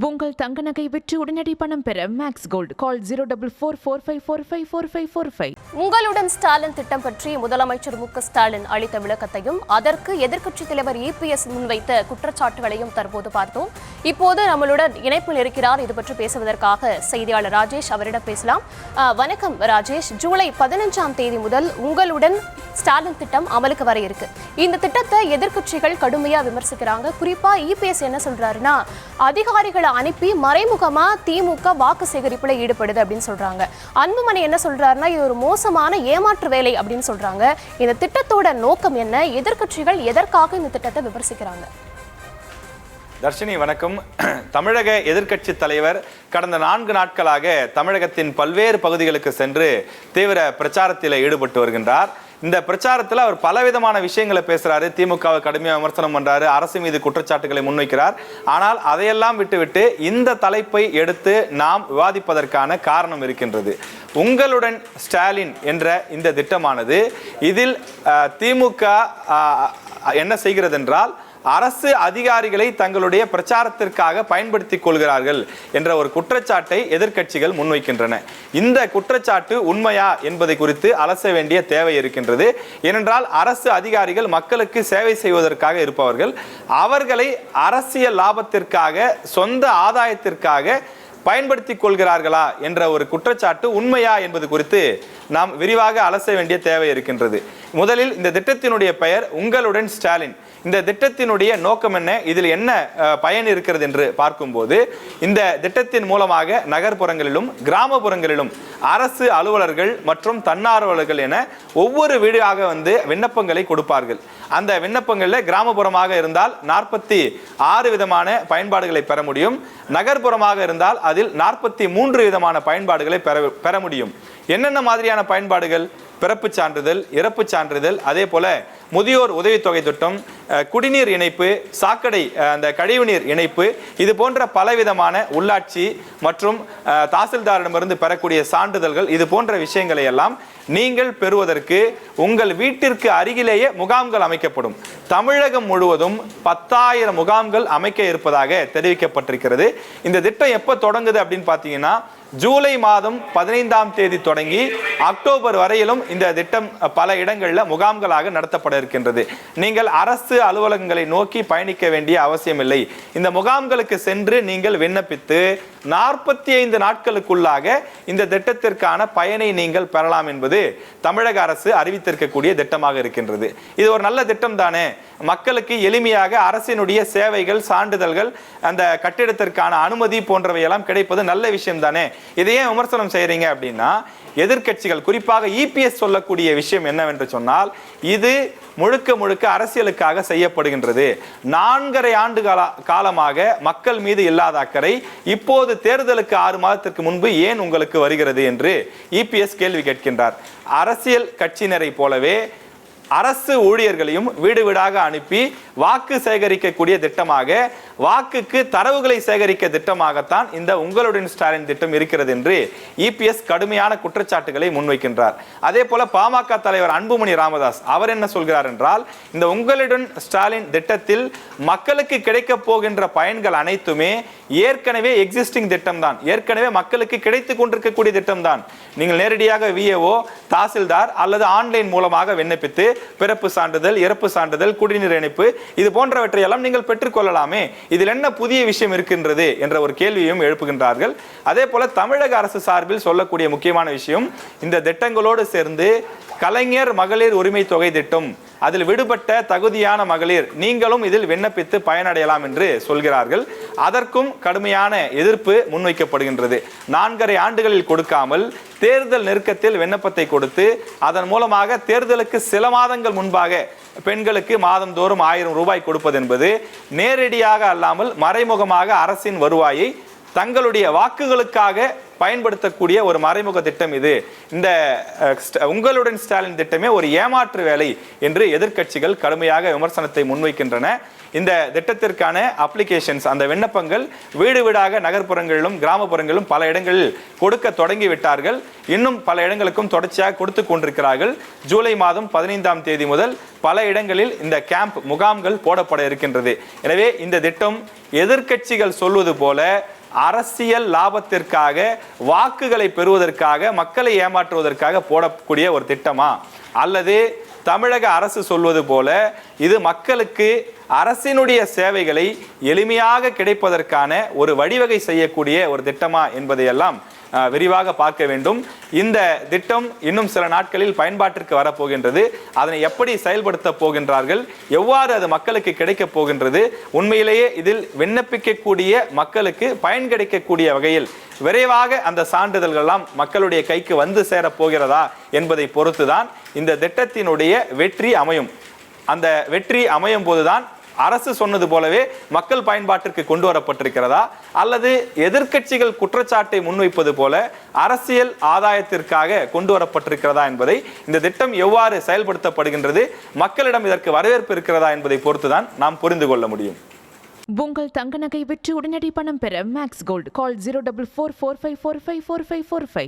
உங்கள் தங்க நகை விற்று உடனடி பணம் பெற மேக்ஸ் கோல்ட் கால் 04445454545. உங்களுடன் ஸ்டாலின் திட்டம் பற்றி முதலமைச்சர் மு க ஸ்டாலின் அளித்த விளக்கத்தையும் அதற்கு எதிர்க்கட்சித் தலைவர் இபிஎஸ் முன்வைத்த குற்றச்சாட்டுகளையும் தற்போது பார்த்தோம். இப்போது நம்மளுடன் இணைப்பில் இருக்கிறார். இது பற்றி பேசுவதற்காக செய்தியாளர் ராஜேஷ், அவரிடம் பேசலாம். வணக்கம் ராஜேஷ். ஜூலை 15ஆம் தேதி முதல் உங்களுடன் ஸ்டாலின் திட்டம் அமலுக்கு வர இருக்கு. இந்த திட்டத்தை எதிர்க்கட்சிகள் கடுமையா விமர்சிக்கிறாங்க. குறிப்பா இபிஎஸ் என்ன சொல்றாருன்னா, அதிகாரிகளை அனுப்பி மறைமுகமா திமுக வாக்கு சேகரிப்புல ஈடுபடுது அப்படின்னு சொல்றாங்க. அன்புமணி என்ன சொல்றாருன்னா, இது ஒரு மோசமான ஏமாற்று வேலை அப்படின்னு சொல்றாங்க. இந்த திட்டத்தோட நோக்கம் என்ன? எதிர்க்கட்சிகள் எதற்காக இந்த திட்டத்தை விமர்சிக்கிறாங்க? தர்ஷினி வணக்கம். தமிழக எதிர்க்கட்சி தலைவர் கடந்த 4 நாட்களாக தமிழகத்தின் பல்வேறு பகுதிகளுக்கு சென்று தீவிர பிரச்சாரத்தில் ஈடுபட்டு வருகின்றார். இந்த பிரச்சாரத்தில் அவர் பலவிதமான விஷயங்களை பேசுறாரு. திமுகவை கடுமையாக விமர்சனம் பண்றாரு, அரசு மீது குற்றச்சாட்டுகளை முன்வைக்கிறார். ஆனால் அதையெல்லாம் விட்டுவிட்டு இந்த தலைப்பை எடுத்து நாம் விவாதிப்பதற்கான காரணம் இருக்கின்றது. உங்களுடன் ஸ்டாலின் என்ற இந்த திட்டமானது, இதில் திமுக என்ன செய்கிறது என்றால், அரசு அதிகாரிகளை தங்களுடைய பிரச்சாரத்திற்காக பயன்படுத்திக் கொள்கிறார்கள் என்ற ஒரு குற்றச்சாட்டை எதிர்க்கட்சிகள் முன்வைக்கின்றன. இந்த குற்றச்சாட்டு உண்மையா என்பதை குறித்து அலச வேண்டிய தேவை இருக்கின்றது. ஏனென்றால் அரசு அதிகாரிகள் மக்களுக்கு சேவை செய்வதற்காக இருப்பவர்கள். அவர்களை அரசியல் லாபத்திற்காக, சொந்த ஆதாயத்திற்காக பயன்படுத்திக் கொள்கிறார்களா என்ற ஒரு குற்றச்சாட்டு உண்மையா என்பது குறித்து நாம் விரிவாக அலச வேண்டிய தேவை இருக்கின்றது. முதலில் இந்த திட்டத்தினுடைய பெயர் உங்களுடன் ஸ்டாலின். இந்த திட்டத்தினுடைய நோக்கம் என்ன, இதில் என்ன பயன் இருக்கிறது என்று பார்க்கும்போது, இந்த திட்டத்தின் மூலமாக நகர்ப்புறங்களிலும் கிராமப்புறங்களிலும் அரசு அலுவலர்கள் மற்றும் தன்னார்வலர்கள் என ஒவ்வொரு வீடாக வந்து விண்ணப்பங்களை கொடுப்பார்கள். அந்த விண்ணப்பங்களில் கிராமப்புறமாக இருந்தால் 46 விதமான பயன்பாடுகளை பெற முடியும். நகர்ப்புறமாக இருந்தால் அதில் 43 விதமான பயன்பாடுகளை பெற முடியும். என்னென்ன மாதிரியான பயன்பாடுகள்? பிறப்பு சான்றிதழ், இறப்பு சான்றிதழ், அதே போல முதியோர் உதவித்தொகை திட்டம், குடிநீர் இணைப்பு, சாக்கடை அந்த கழிவுநீர் இணைப்பு, இது போன்ற பலவிதமான உள்ளாட்சி மற்றும் தாசில்தாரிடமிருந்து பெறக்கூடிய சான்றிதழ்கள், இது போன்ற விஷயங்களை எல்லாம் நீங்கள் பெறுவதற்கு உங்கள் வீட்டிற்கு அருகிலேயே முகாம்கள் அமைக்கப்படும். தமிழகம் முழுவதும் 10,000 முகாம்கள் அமைக்க இருப்பதாக தெரிவிக்கப்பட்டிருக்கிறது. இந்த திட்டம் எப்போ தொடங்குது அப்படின்னு பார்த்தீங்கன்னா, ஜூலை மாதம் 15ஆம் தேதி தொடங்கி அக்டோபர் வரையிலும் இந்த திட்டம் பல இடங்களில் முகாம்களாக நடத்தப்பட இருக்கின்றது. நீங்கள் அரசு அலுவலகங்களை நோக்கி பயணிக்க வேண்டிய அவசியம் இல்லை. இந்த முகாம்களுக்கு சென்று நீங்கள் விண்ணப்பித்து 45 நாட்களுக்குள்ளாக இந்த திட்டத்திற்கான பயனை நீங்கள் பெறலாம் என்பது தமிழக அரசு அறிவித்திருக்கக்கூடிய திட்டமாக இருக்கின்றது. இது ஒரு நல்ல திட்டம் தானே. மக்களுக்கு எளிமையாக அரசினுடைய சேவைகள், சான்றிதழ்கள், அந்த கட்டிடத்திற்கான அனுமதி போன்றவையெல்லாம் கிடைப்பது நல்ல விஷயம் தானே. இதையே விமர்சனம் செய்யறீங்க அப்படின்னா, எதிர்க்கட்சிகள் குறிப்பாக இபிஎஸ் சொல்லக்கூடிய விஷயம் என்னவென்று சொன்னால், இது முழுக்க முழுக்க அரசியலுக்காக செய்யப்படுகின்றது. 4.5 ஆண்டு காலமாக மக்கள் மீது இல்லாத அக்கறை இப்போது தேர்தலுக்கு 6 மாதத்திற்கு முன்பு ஏன் உங்களுக்கு வருகிறது என்று இபிஎஸ் கேள்வி கேட்கின்றார். அரசியல் கட்சியினரை போலவே அரசு ஊழியர்களையும் வீடு வீடாக அனுப்பி வாக்கு சேகரிக்கக்கூடிய திட்டமாக, வாக்குக்கு தரவுகளை சேகரிக்க திட்டமாகத்தான் இந்த உங்களுடன் ஸ்டாலின் திட்டம் இருக்கிறது என்று இபிஎஸ் கடுமையான குற்றச்சாட்டுகளை முன்வைக்கின்றார். அதே போல பாமக தலைவர் அன்புமணி ராமதாஸ் அவர் என்ன சொல்கிறார் என்றால், இந்த உங்களுடன் ஸ்டாலின் திட்டத்தில் மக்களுக்கு கிடைக்க போகின்ற பயன்கள் அனைத்துமே ஏற்கனவே எக்ஸிஸ்டிங் திட்டம் தான், ஏற்கனவே மக்களுக்கு கிடைத்துக் கொண்டிருக்கக்கூடிய திட்டம் தான். நீங்கள் நேரடியாக விஏஓ, தாசில்தார் அல்லது ஆன்லைன் மூலமாக விண்ணப்பித்து பிறப்பு சான்றிதழ், இறப்பு சான்றிதழ், குடிநீர் இணைப்பு, இது போன்றவற்றையெல்லாம் நீங்கள் பெற்றுக்கொள்ளலாமே, இதில் என்ன புதிய விஷயம் இருக்கின்றது என்ற ஒரு கேள்வியும் எழுப்புகின்றார்கள். அதே போல தமிழக அரசு சார்பில் சொல்லக்கூடிய முக்கியமான விஷயம், இந்த திட்டங்களோடு சேர்ந்து கலைஞர் மகளிர் உரிமை தொகை திட்டம், அதில் விடுபட்ட தகுதியான மகளிர் நீங்களும் இதில் விண்ணப்பித்து பயனடையலாம் என்று சொல்கிறார்கள். அதற்கும் கடுமையான எதிர்ப்பு முன்வைக்கப்படுகின்றது. 4.5 ஆண்டுகளில் கொடுக்காமல் தேர்தல் நெருக்கத்தில் விண்ணப்பத்தை கொடுத்து அதன் மூலமாக தேர்தலுக்கு சில மாதங்கள் முன்பாக பெண்களுக்கு மாதந்தோறும் 1000 ரூபாய் கொடுப்பது என்பது நேரடியாக அல்லாமல் மறைமுகமாக அரசின் வருவாயை தங்களுடைய வாக்குகளுக்காக பயன்படுத்தக்கூடிய ஒரு மறைமுக திட்டம் இது. இந்த உங்களுடன் ஸ்டாலின் திட்டமே ஒரு ஏமாற்று வேலை என்று எதிர்க்கட்சிகள் கடுமையாக விமர்சனத்தை முன்வைக்கின்றன. இந்த திட்டத்திற்கான அப்ளிகேஷன்ஸ், அந்த விண்ணப்பங்கள் வீடு வீடாக நகர்ப்புறங்களிலும் கிராமப்புறங்களிலும் பல இடங்களில் கொடுக்க தொடங்கி விட்டார்கள். இன்னும் பல இடங்களுக்கும் தொடர்ச்சியாக கொடுத்து கொண்டிருக்கிறார்கள். ஜூலை மாதம் 15ஆம் தேதி முதல் பல இடங்களில் இந்த கேம்ப் முகாம்கள் போடப்பட இருக்கின்றது. எனவே இந்த திட்டம் எதிர்க்கட்சிகள் சொல்வது போல அரசியல் லாபத்திற்காக, வாக்குகளை பெறுவதற்காக, மக்களை ஏமாற்றுவதற்காக போடக்கூடிய ஒரு திட்டமா, அல்லது தமிழக அரசு சொல்வது போல இது மக்களுக்கு அரசினுடைய சேவைகளை எளிமையாக கிடைப்பதற்கான ஒரு வழிவகை செய்யக்கூடிய ஒரு திட்டமா என்பதையெல்லாம் விரிவாக பார்க்க வேண்டும். இந்த திட்டம் இன்னும் சில நாட்களில் பயன்பாட்டிற்கு வரப்போகின்றது. அதனை எப்படி செயல்படுத்த போகின்றார்கள், எவ்வாறு அது மக்களுக்கு கிடைக்க போகின்றது, உண்மையிலேயே இதில் விண்ணப்பிக்கக்கூடிய மக்களுக்கு பயன் கிடைக்கக்கூடிய வகையில் விரைவாக அந்த சான்றிதழ்கள் எல்லாம் மக்களுடைய கைக்கு வந்து சேரப் போகிறதா என்பதை பொறுத்துதான் இந்த திட்டத்தினுடைய வெற்றி அமையும். அந்த வெற்றி அமையும் போதுதான் அரசு சொன்னது போலவே மக்கள் பயன்பாட்டிற்கு கொண்டு வரப்பட்டிருக்கிறதா, அல்லது எதிர்க்கட்சிகள் குற்றச்சாட்டை முன்வைப்பது போல அரசியல் ஆதாயத்திற்காக கொண்டு வரப்பட்டிருக்கிறதா என்பதை, இந்த திட்டம் எவ்வாறு செயல்படுத்தப்படுகின்றது, மக்களிடம் இதற்கு வரவேற்பு இருக்கிறதா என்பதை பொறுத்துதான் நாம் புரிந்து கொள்ள முடியும். உங்கள் தங்க நகை விற்று உடனடி பணம் பெற மேக்ஸ் கோல்டு கால் 04445454545.